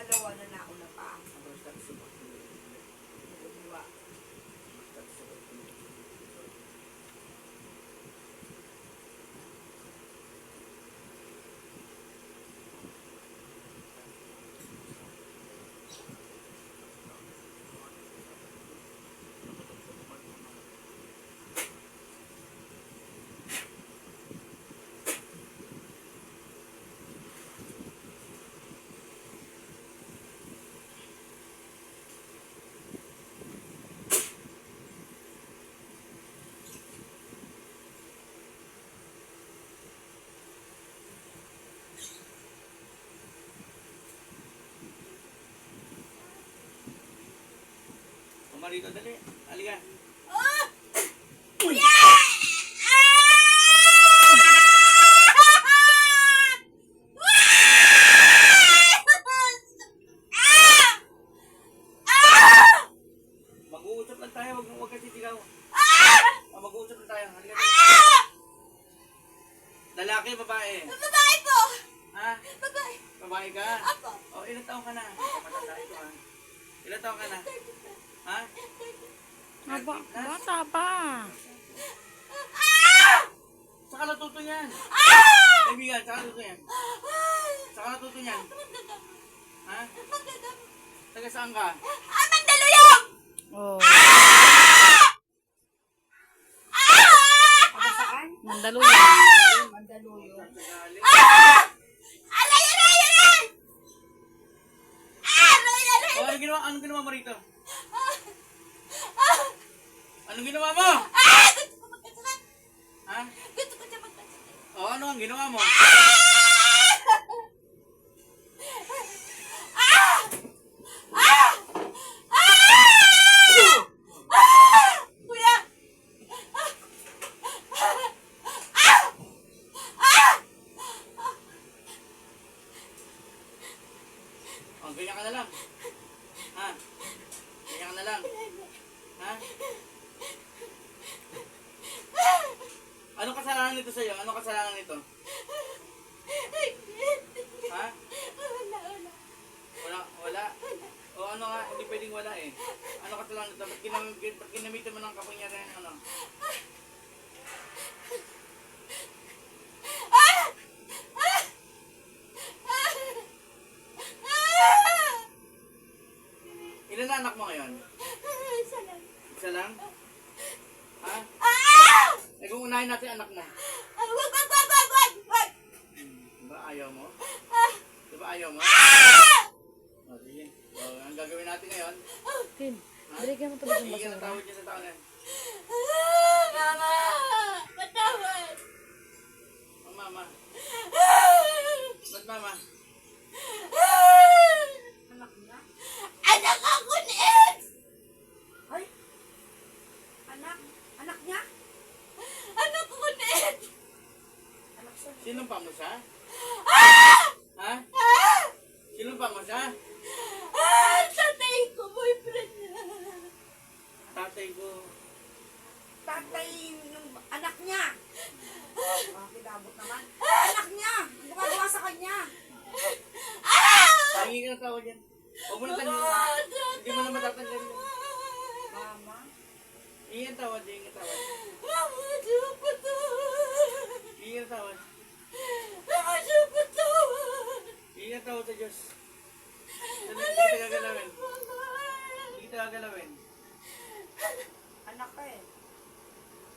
pangalawa na nauna pa. Diba? Marito, dali. Halika. Uy! Mag-uusap lang tayo, wag kasi sigaw. Mag-uusap lang tayo. Halika. Lalaki, babae. Babae po! Ha? Babae! Babae ka? Apo! O, ilang taong ka na? Matanda ito ha. Ilang taong ka na? Ha? Bata pa. Saka natuto yan. Kaibigan, saka natuto yan. Saka natuto yan. Ha? Taga saan ka? Mandaluyong! Oh. Taga saan? Mandaluyong. Mandaluyong. Tagali. Aray! Aray! Aray! Aray! Aray! O, anong ginawa mo rito? Anong ginawa mo? Gusto ko magkasakit! Ha? Gusto ko siya magkasakit! O, ano ang ginawa mo? Kuya! O, ganyan ka na lang. Ha? Ganyan ka na lang. Ha? Anong kasalanan nito sa'yo? Anong kasalanan nito? Ha? Wala? O ano nga, hindi pwedeng wala eh. Ano kasalanan nito? Ba't ginamitan mo ng kapangyarihan ano? Ilan na anak mo ngayon? Isa lang? Ha? Eh kung unahin natin anak mo. Wag! Diba ayaw mo? Diba ayaw mo? O sige. O, ang gagawin natin ngayon, Tin, balikan mo to ng higyan ang basura. tawad niya sa tao na yan. Mama! Patawad! O mama. Ba't mama? Anak niya? Anak ako ni Ex! Ay! Anak? Anak niya? Anak ko ni Ex! Anak siya. Sinumpa mo siya? Ha? Sinumpa mo siya? Tatay ko, boyfriend niya. Tatay ko. Tatay ng anak niya. Bakit abot naman? Anak niya! Ano gagawa sa kanya? Hingi ka ng tawad yan. Huwag mo na tanggalin. Hindi mo na matatanggal yan. Mama? Hingi ang tawad, hingi ang tawad. Mama, dapat to. Hingi ang tawad. Mama, dapat to. Hingi ang tawad sa Diyos. Hindi kita gagalawin. Hindi kita gagalawin. Anak ka eh.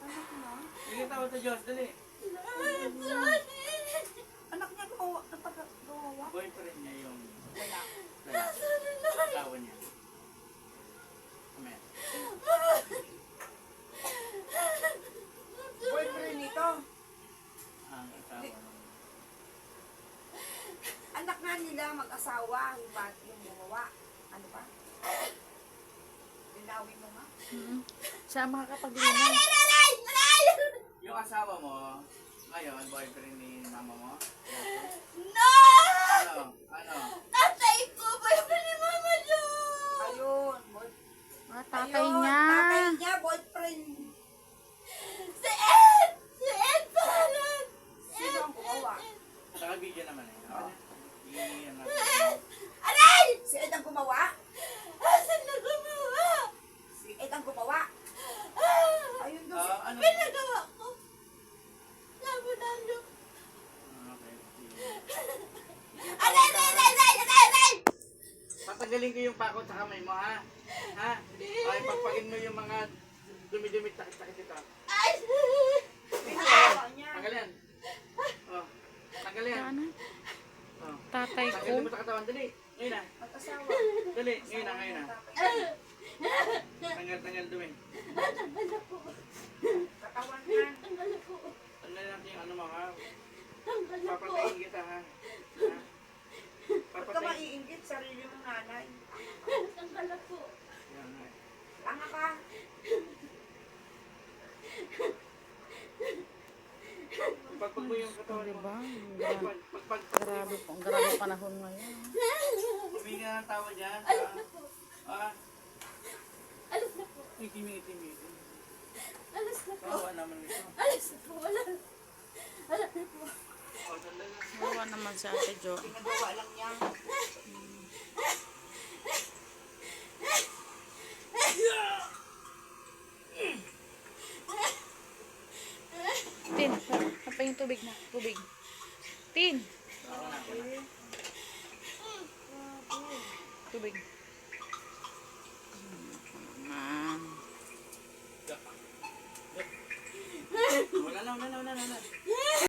Anak mo? Hingi ang tawad sa Diyos, dali. Anak niya gawa? Boyfriend niya yung Wala. asawa niya. Amen. Boyfriend nito. Ang asawa niya. Anak nga nila mag-asawa. Yung gumawa. Ano ba? Linawin mo nga. Siya ang makakapaglinan. Yung asawa mo, ngayon, boyfriend ni mama mo? No! Ano? Tatay ko! Boyfriend ni Mama Jo! Ayun. Tatay niya. Tatay niya, boyfriend. Si Ed! Si Ed pangalan! Sino ang gumawa? Saka video naman eh. Oo. Iyan natin. Aray! Tatanggalin ko yung pakot sa kamay mo, ha? Ha? Ay, pagpagin mo yung mga dumi-dumi, takit-takit ito. Tanggalin. Oh, tanggalin. Ano? Oh. Tatay ko. Tanggalin mo sa katawan, dali. Ngayon na. Mag-asawa. Dali, ngayon na, ngayon na. Tanggal dumi. Katawan yan. Tanggalin natin yung ano mo, ha? Papatayin kita, ha? Ha? Huwag ka maiinggit, sarili mong nanay. Yan, ha? Tanga ka. Pagpag mo yung katawan mo. Diba? Pagpag Grabe po. Ang grabe panahon ngayon. Humingi ka ng tawa dyan. Ah. Itim. Kawa naman ito. O, sandali lang. Kawawa naman si Ate Jo. Pinagawa lang niya. Tin, apa yung tubig na? Tubig. Tin! Tubig. Naman. Wala na.